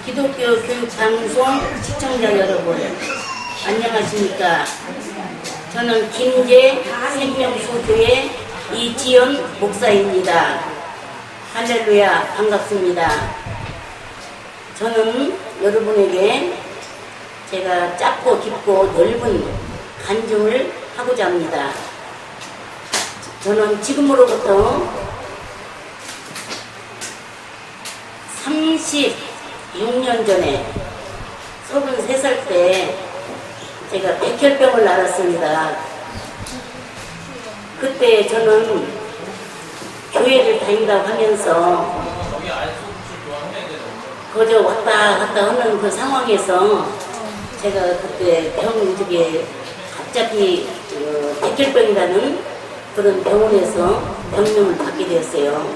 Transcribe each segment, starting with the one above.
기독교 교육방송 시청자 여러분, 안녕하십니까? 저는 김제 생명수교회 이지연 목사입니다. 할렐루야, 반갑습니다. 저는 여러분에게 제가 짧고 깊고 넓은 간증을 하고자 합니다. 저는 지금으로부터 36년 전에 33살 때 제가 백혈병을 앓았습니다. 그때 저는 교회를 다닌다고 하면서 거저 왔다 갔다 하는 그 상황에서 제가 그때 병직에 갑자기 백혈병이라는 그런 병원에서 병명을 받게 되었어요.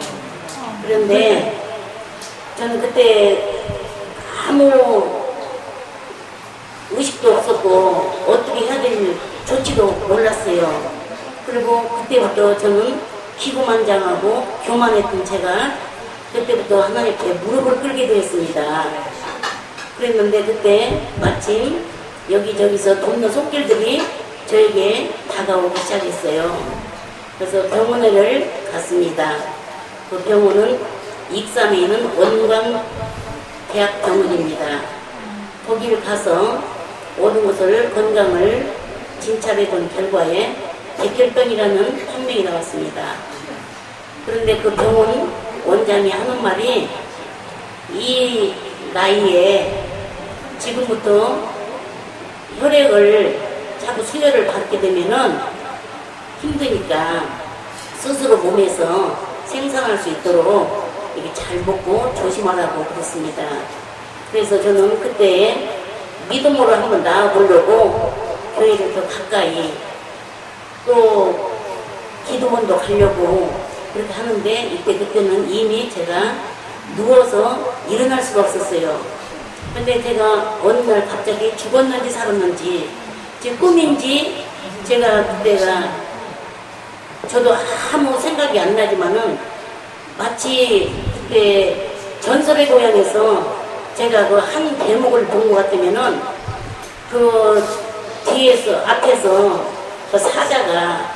그런데 저는 그때 아무 의식도 없었고 어떻게 해야 될지 좋지도 몰랐어요. 그리고 그때부터 저는 기고만장하고 교만했던 제가 그때부터 하나님께 무릎을 꿇게 되었습니다. 그랬는데 그때 마침 여기저기서 돕는 손길들이 저에게 다가오기 시작했어요. 그래서 병원을 갔습니다. 그 병원은 익산에 있는 원광대학병원입니다. 거기를 가서 모든 것을 건강을 진찰해 본 결과에 백혈병이라는 판명이 나왔습니다. 그런데 그 병원 원장이 하는 말이 이 나이에 지금부터 혈액을 자꾸 수혈을 받게 되면은 힘드니까 스스로 몸에서 생산할 수 있도록 이렇게 잘 먹고 조심하라고 그랬습니다. 그래서 저는 그때 믿음으로 한번 나아보려고 교회를 더 가까이 또 기도원도 가려고 그렇게 하는데 그때는 이미 제가 누워서 일어날 수가 없었어요. 근데 제가 어느 날 갑자기 죽었는지 살았는지 제 꿈인지 제가 그때가 저도 아무 생각이 안 나지만은 마치 그때 전설의 고향에서 제가 그 한 대목을 본 것 같으면은 그 뒤에서 앞에서 그 사자가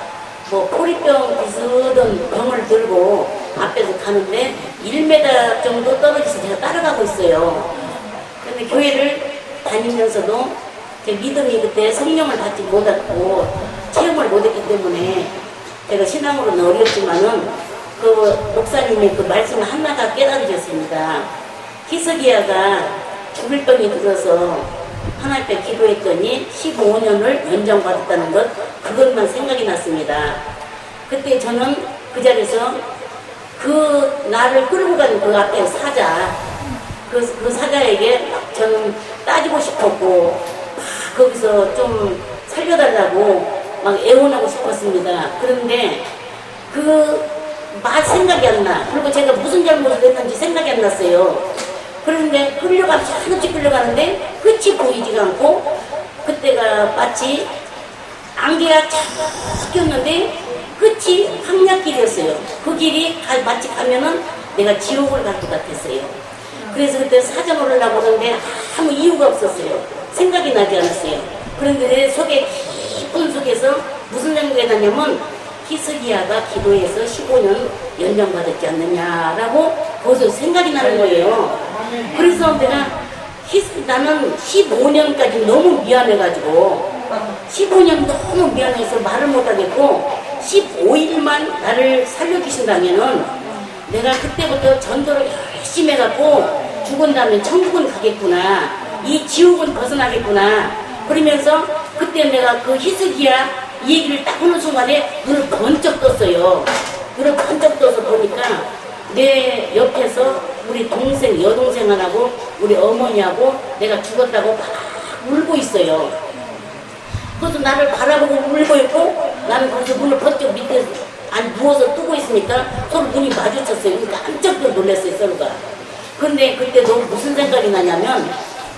뭐 포리병 비슷한 병을 들고 앞에서 가는데 1m 정도 떨어져서 제가 따라가고 있어요. 근데 교회를 다니면서도 제 믿음이 그때 성령을 받지 못했고 체험을 못했기 때문에 제가 신앙으로는 어렸지만은 그 목사님의 그 말씀을 하나가 깨달아졌습니다. 히스기야가 죽을 병이 들어서 하나님께 기도했더니 15년을 연장받았다는 것, 그것만 생각이 났습니다. 그때 저는 그 자리에서 그 나를 끌고 간 그 앞에 사자, 그 사자에게 저는 따지고 싶었고 거기서 좀 살려달라고 막 애원하고 싶었습니다. 그런데 그 말 생각이 안 나. 그리고 제가 무슨 잘못을 했는지 생각이 안 났어요. 그런데 끌려가면서 한없이 끌려가는데 끝이 보이지가 않고 그때가 마치 안개가 쫙 꼈는데 끝이 황약길이었어요. 그 길이 마치 가면은 내가 지옥을 갈 것 같았어요. 그래서 그때 사정 오르려고 그러는데 아무 이유가 없었어요. 생각이 나지 않았어요. 그런데 내 속에 깊은 속에서 무슨 생각이 나냐면 히스기야가 기도해서 15년 연장받았지 않느냐라고 거기서 생각이 나는 거예요. 그래서 내가 나는 15년까지 너무 미안해가지고 15년 너무 미안해서 말을 못하겠고 15일만 나를 살려주신다면은 내가 그때부터 전도를 열심히 해갖고 죽은 다음에 천국은 가겠구나, 이 지옥은 벗어나겠구나 그러면서 그때 내가 그 히스기야 이 얘기를 딱 하는 순간에 눈을 번쩍 떴어요. 눈을 번쩍 떠서 보니까 내 옆에서 우리 동생, 여동생하고 우리 어머니하고 내가 죽었다고 막 울고 있어요. 그래서 나를 바라보고 울고 있고 나는 거기서 눈을 번쩍 밑에 누워서 뜨고 있으니까 서로 눈이 마주쳤어요. 그러니까 깜짝 놀랐어요, 서로가. 근데 그때도 무슨 생각이 나냐면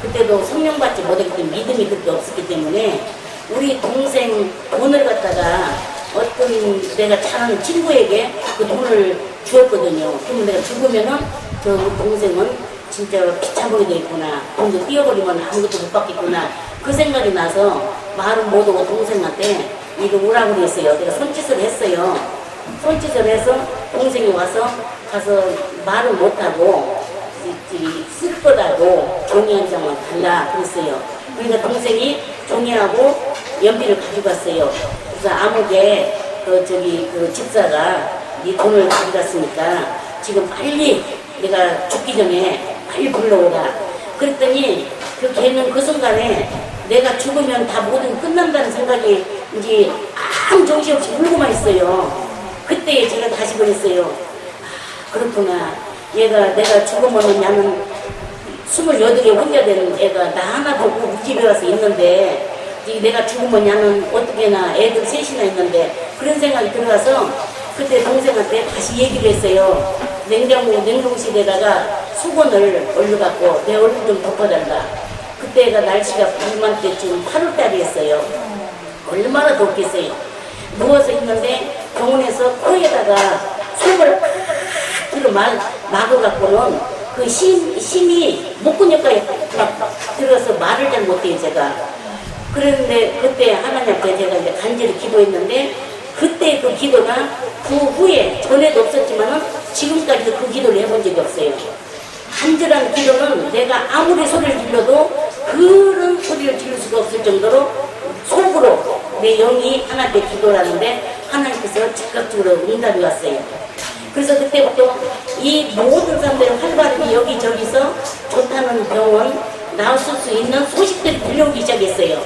그때도 성령 받지 못했기 때문에 믿음이 그때 없었기 때문에 우리 동생 돈을 갖다가 어떤 내가 잘 아는 친구에게 그 돈을 주었거든요. 그러면 내가 죽으면은 저 동생은 진짜 비참하게 돼 있구나. 돈도 띄어버리면 아무것도 못 받겠구나. 그 생각이 나서 말은 못 오고 동생한테 이거 오라고 그랬어요. 내가 손짓을 했어요. 손짓을 해서 동생이 와서 가서 말을 못하고 쓸 거라고 종이 한 장만 달라 그랬어요. 그러니까 동생이 종이하고 연필을 가져갔어요. 그래서 아무개 그 집사가 네 돈을 가져갔으니까 지금 빨리 내가 죽기 전에 빨리 불러오라. 그랬더니 그 걔는 그 순간에 내가 죽으면 다 모든 끝난다는 생각이 이제 아무 정신없이 울고만 있어요. 그때 제가 다시 그랬어요. 아, 그렇구나. 얘가 내가 죽으면 나는 28에 혼자 된 애가 나 하나 보고 우리 집에 와서 있는데 내가 죽으면 나는 어떻게나 애들 셋이나 있는데 그런 생각이 들어가서 그때 동생한테 다시 얘기를 했어요. 냉동실에다가 수건을 올려갖고 내 얼굴 좀 덮어달라. 그때가 날씨가 이맘때쯤 8월달이었어요. 얼마나 덥겠어요. 누워서 있는데 병원에서 코에다가 솜을 팍 막아갖고는 그 심이 목구멍까지 막 들어서 말을 잘 못해요 제가. 그런데 그때 하나님께 제가 이제 간절히 기도했는데 그때 그 기도가 그 후에 전에도 없었지만은 지금까지도 그 기도를 해본 적이 없어요. 간절한 기도는 내가 아무리 소리를 질러도 그런 소리를 지를 수가 없을 정도로 속으로 내 영이 하나님께 기도를 하는데 하나님께서 즉각적으로 응답이 왔어요. 그래서 그때부터 이 모든 사람들이 활발히 여기저기서 좋다는 병원 나왔을 수 있는 소식들이 들려오기 시작했어요.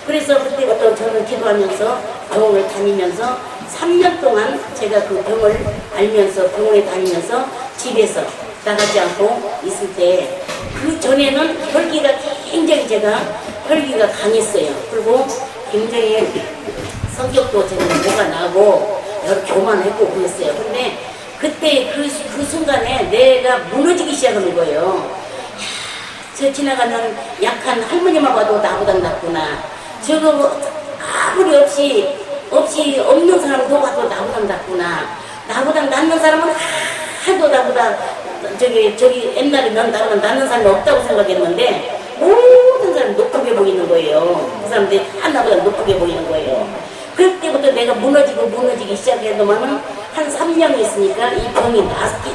그래서 그때부터 저는 기도하면서 병원을 다니면서 3년 동안 제가 그 병을 알면서 병원에 다니면서 집에서 나가지 않고 있을 때 그 전에는 혈기가 굉장히 제가 혈기가 강했어요. 그리고 굉장히 성격도 제가 뭐가 나고 여러 교만했고 그랬어요. 근데 그때 그 순간에 내가 무너지기 시작하는 거예요. 저 지나가는 약한 할머니만 봐도 나보다 낫구나. 저거 아무리 없이 없는 사람도 봐도 나보다 낫구나. 나보다 낫는 사람은 하도 나보다 저기 옛날에 넌 나보다 낫는 사람이 없다고 생각했는데 모든 사람이 높게 보이는 거예요. 그 사람들이 다 나보다 높게 보이는 거예요. 그때부터 내가 무너지기 시작해도만은 한 3년이 있으니까 이 병이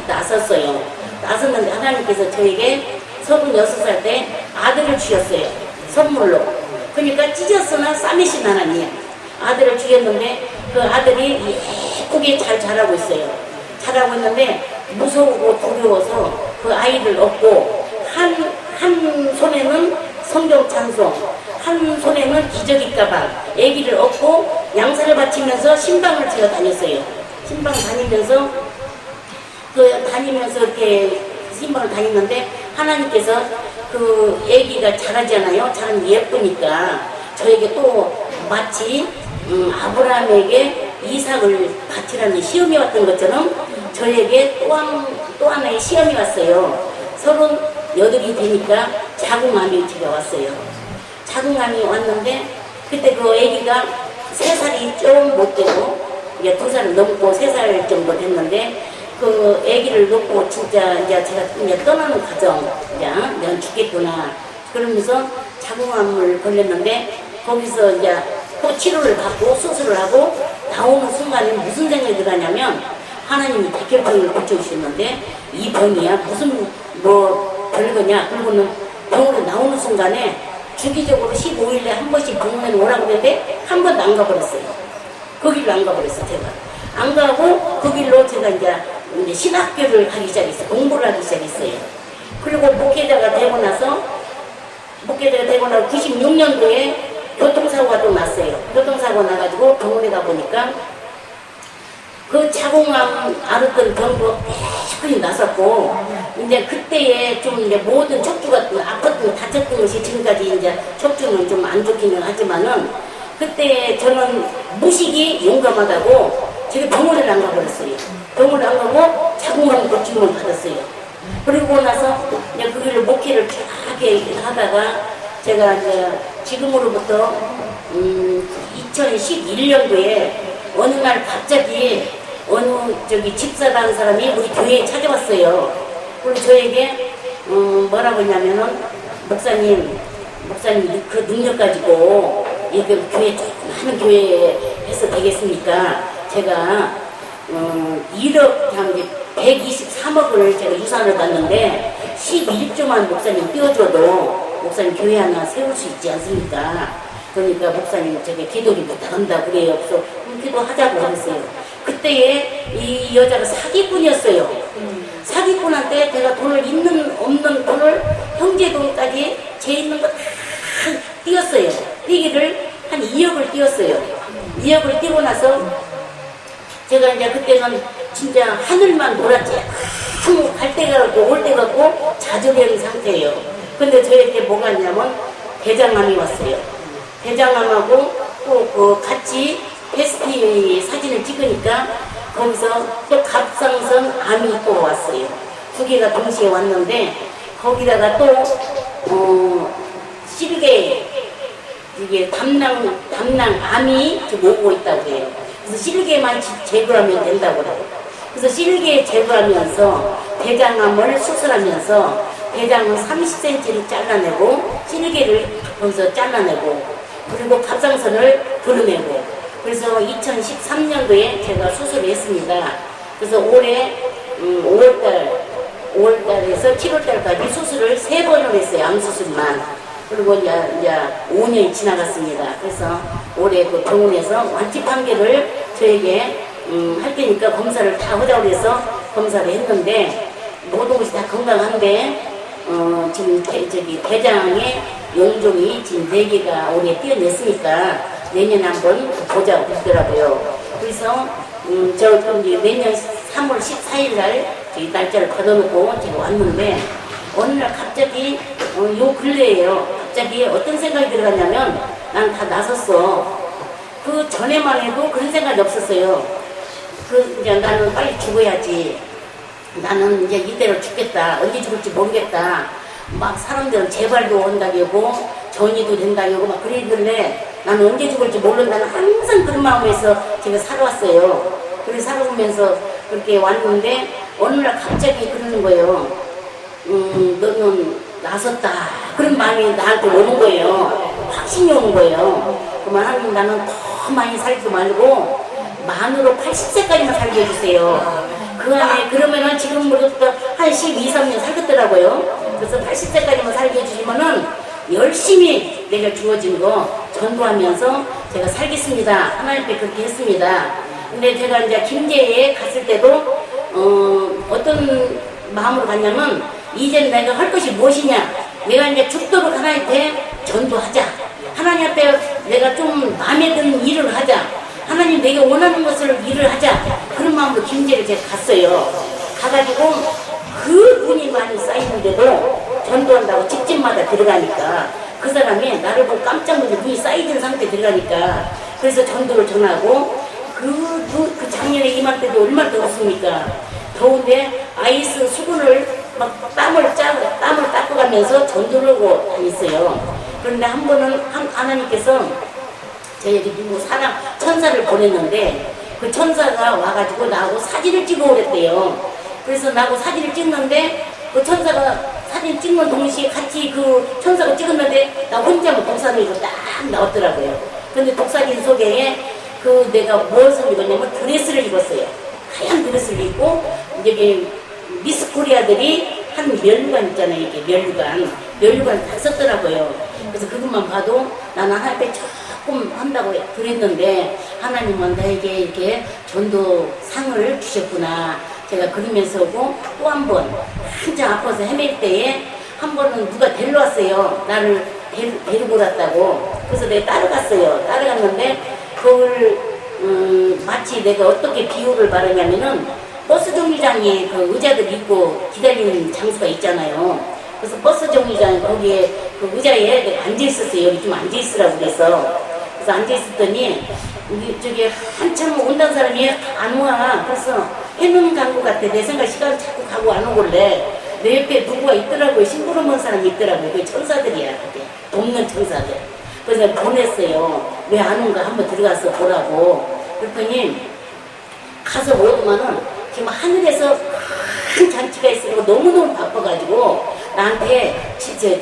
나섰어요. 나섰는데 하나님께서 저에게 36살 때 아들을 주셨어요. 선물로. 그러니까 찢었으나 싸매신 하나님. 아들을 주셨는데 그 아들이 예쁘게 잘 자라고 있어요. 자라고 있는데 무서우고 두려워서 그 아이를 얻고 한 손에는 성경 찬송, 한 손에는 기저귀 가방, 아기를 얻고 양사를 바치면서 신방을 제가 다녔어요. 신방 다니면서 이렇게 신방을 다니는데 하나님께서 그 아기가 자라잖아요. 자라면 예쁘니까 저에게 또 마치 아브라함에게 이삭을 바치라는 시험이 왔던 것처럼 저에게 또 하나의 시험이 왔어요. 38이 되니까 자궁암이 제가 왔어요. 자궁암이 왔는데 그때 그 아기가 3살이 좀 못 되고 이제 2살을 넘고 3살 정도 됐는데 그 아기를 놓고 진짜 이제 제가 이제 떠나는 과정, 이제 난 죽겠구나 그러면서 자궁암을 걸렸는데 거기서 이제 또 치료를 받고 수술을 하고 나오는 순간에 무슨 생각이 들었냐면 하나님이 백혈병을 고쳐주셨는데 이 병이야 무슨 뭐 별거냐. 그리고는 병원에 나오는 순간에 주기적으로 15일에 한 번씩 병원에 오라고 했는데 한 번도 안 가버렸어요. 그 길로 안 가버렸어 제가. 안 가고 그 길로 제가 이제 신학교를 가기 시작했어요. 공부를 하기 시작했어요. 그리고 목회자가 되고 나서 96년도에 교통사고가 또 났어요. 교통사고 나가지고 병원에 가보니까 그 자궁암 앓았던 병도 계속 났었고 이제 그때에 좀 이제 모든 척추가 아팠던 다쳤던 것이 지금까지 이제 척추는 좀 안 좋기는 하지만은 그때 저는 무식이 용감하다고 제가 병원을 안 가버렸어요. 병원을 안 가고 자궁암 고침을 받았어요. 그리고 나서 이제 그 길을 목회를 쫙 하다가 제가 이제 지금으로부터 2011년도에 어느 날 갑자기 어느 집사라는 사람이 우리 교회에 찾아왔어요. 그리고 저에게 뭐라고 했냐면은 목사님 그 능력 가지고 이렇게 교회 많은 교회 해서 되겠습니까? 제가 1억 한 123억을 제가 유산을 받는데 11조만 목사님 띄워줘도 목사님 교회 하나 세울 수 있지 않습니까? 그러니까 목사님 제가 기도를 부탁한다 그래요. 그래서 기도하자고 그랬어요. 그때에 이 여자가 사기꾼이었어요. 사기꾼한테 제가 돈을 있는 없는 돈을 형제돈까지 제 있는 거 다 띄었어요. 띄기를 한 2억을 띄었어요. 2억을 띄고 나서 제가 이제 그때는 진짜 하늘만 놀았지. 갈 데가 없고 올 데가 없고 좌절된 상태예요. 근데 저에게 뭐가 있냐면 대장암이 왔어요. 대장암하고 또 같이 패스티 사진을 찍으니까 거기서 또 갑상선 암이 또 왔어요. 두 개가 동시에 왔는데 거기다가 또 실개 이게 담낭암이 지금 오고 있다고 해요. 그래서 실개만 제거하면 된다고 해요. 그래서 실개 제거하면서 대장암을 수술하면서 대장은 30cm를 잘라내고 실개를 거기서 잘라내고 그리고 갑상선을 드러내고 그래서 2013년도에 제가 수술을 했습니다. 그래서 올해 5월달에서 7월달까지 수술을 3번을 했어요. 암수술만. 그리고 이제 5년이 지나갔습니다. 그래서 올해 그 병원에서 완치 판결을 저에게 할 테니까 검사를 다 하자고 해서 검사를 했는데 모든 것이 다 건강한데 지금 대장에 용종이 지금 4개가 올해 띄어냈으니까 내년에 한번 보자고 그러더라고요. 그래서 이제 내년 3월 14일 날 저희 날짜를 받아놓고 제가 왔는데 어느 날 갑자기 요 근래에요. 갑자기 어떤 생각이 들어갔냐면 난 다 나섰어. 그 전에만 해도 그런 생각이 없었어요. 이제 나는 빨리 죽어야지. 나는 이제 이대로 죽겠다. 언제 죽을지 모르겠다. 막 사람들은 재발도 한다고 전이도 된다고 막 그러길래 나는 언제 죽을지 모른다는 항상 그런 마음에서 제가 살아왔어요. 그래서 살아오면서 그렇게 왔는데 어느 날 갑자기 그러는 거예요. 너는 나섰다. 그런 마음이 나한테 오는 거예요. 확신이 오는 거예요. 그만 하나님 나는 더 많이 살지 말고 만으로 80세까지만 살게 해주세요. 그 안에 그러면은 지금부터 한 12, 13년 살겠더라고요. 그래서 80세까지만 살게 해주시면은 열심히 내가 주어진 거 전도하면서 제가 살겠습니다. 하나님께 그렇게 했습니다. 근데 제가 이제 김제에 갔을 때도 어떤 마음으로 갔냐면 이제 내가 할 것이 무엇이냐. 내가 이제 죽도록 하나님께 전도하자. 하나님 앞에 내가 좀 마음에 드는 일을 하자. 하나님 내가 원하는 것을 일을 하자. 그런 마음으로 김제를 제가 갔어요. 가가지고 그 돈이 많이 쌓이는데도 전도한다고 집집마다 들어가니까 그 사람이 나를 보고 깜짝 놀라서 눈이 쌓이는 상태에 들어가니까 그래서 전도를 전하고 그 작년에 이맘때도 얼마나 더웠습니까? 더운데 아이스 수건을 막 땀을 닦아가면서 전도를 하고 다녔어요. 그런데 한 번은 하나님께서 저에게 누구 천사를 보냈는데 그 천사가 와가지고 나하고 사진을 찍어 오랬대요. 그래서 나하고 사진을 찍는데 그 천사가 사진 찍는 동시에 같이 그 천사가 찍었는데 나 혼자만 독사진으로 딱 나왔더라고요. 근데 독사진 속에 내가 무엇을 입었냐면 드레스를 입었어요. 하얀 드레스를 입고 여기 미스 코리아들이 한 면류관 있잖아요. 이게 면류관 다 썼더라고요. 그래서 그것만 봐도 나는 하나님께 조금 한다고 그랬는데 하나님은 나에게 이렇게 전도상을 주셨구나. 제가 그러면서 또 한 번 한참 아파서 헤맬 때에 한 번은 누가 데려왔어요. 나를 데리고 왔다고. 그래서 내가 따라갔어요. 따라갔는데 그걸 마치 내가 어떻게 비유를 말하냐면은 버스 정류장에 그 의자들 있고 기다리는 장소가 있잖아요. 그래서 버스 정류장 거기에 그 의자에 내가 앉아있었어요. 여기 좀 앉아있으라고 그래서 앉아있었더니 저기 한참 온다는 사람이 안 와. 그래서 해놓은 간것 같아. 내 생각 시간 자꾸 가고 안 오길래 내 옆에 누구가 있더라고요. 심부름한 사람이 있더라고요. 그 천사들이야. 그게 돕는 천사들. 그래서 보냈어요. 왜 안 온가 한번 들어가서 보라고. 그랬더니 가서 보더만은 지금 하늘에서 큰 잔치가 있으니까 너무너무 바빠가지고 나한테 집에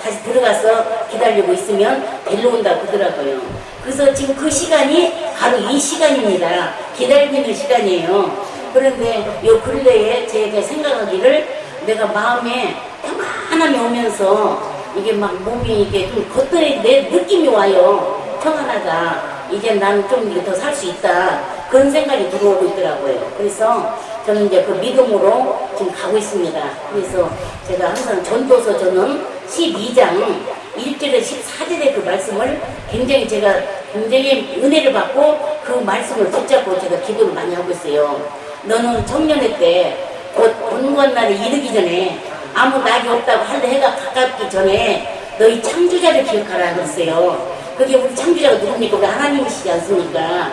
다시 들어가서 기다리고 있으면 데려온다고 그러더라고요. 그래서 지금 그 시간이 바로 이 시간입니다. 기다리고 있는 시간이에요. 그런데 요 근래에 제가 생각하기를 내가 마음에 편안함이 오면서 이게 막 몸이 이게 좀 겉들이 내 느낌이 와요. 평안하다. 이제 나는 좀 더 살 수 있다. 그런 생각이 들어오고 있더라고요. 그래서 저는 이제 그 믿음으로 지금 가고 있습니다. 그래서 제가 항상 전도서 저는 12장 1절에 14절의 그 말씀을 굉장히 제가 굉장히 은혜를 받고 그 말씀을 붙잡고 제가 기도를 많이 하고 있어요. 너는 청년회 때 곧 본관 날에 이르기 전에 아무 낙이 없다고 할 해가 가깝기 전에 너희 창조자를 기억하라 그랬어요. 그게 우리 창조자가 누굽니까? 우리 하나님이시지 않습니까?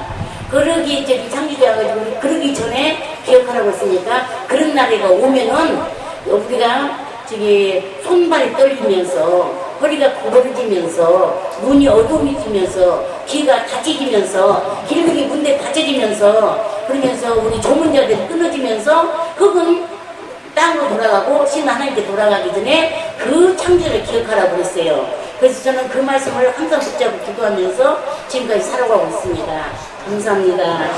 그러기 창조자가 그러기 전에 기억하라고 했으니까 그런 날이 오면은 우리가 손발이 떨리면서 허리가 구부러지면서 눈이 어두워지면서 귀가 다쳐지면서 길목이 문대 닫혀지면서 그러면서 우리 조문자들이 끊어지면서 흙은 땅으로 돌아가고 신 하나님께 돌아가기 전에 그 창조를 기억하라고 그랬어요. 그래서 저는 그 말씀을 항상 붙잡고 기도하면서 지금까지 살아가고 있습니다. 감사합니다.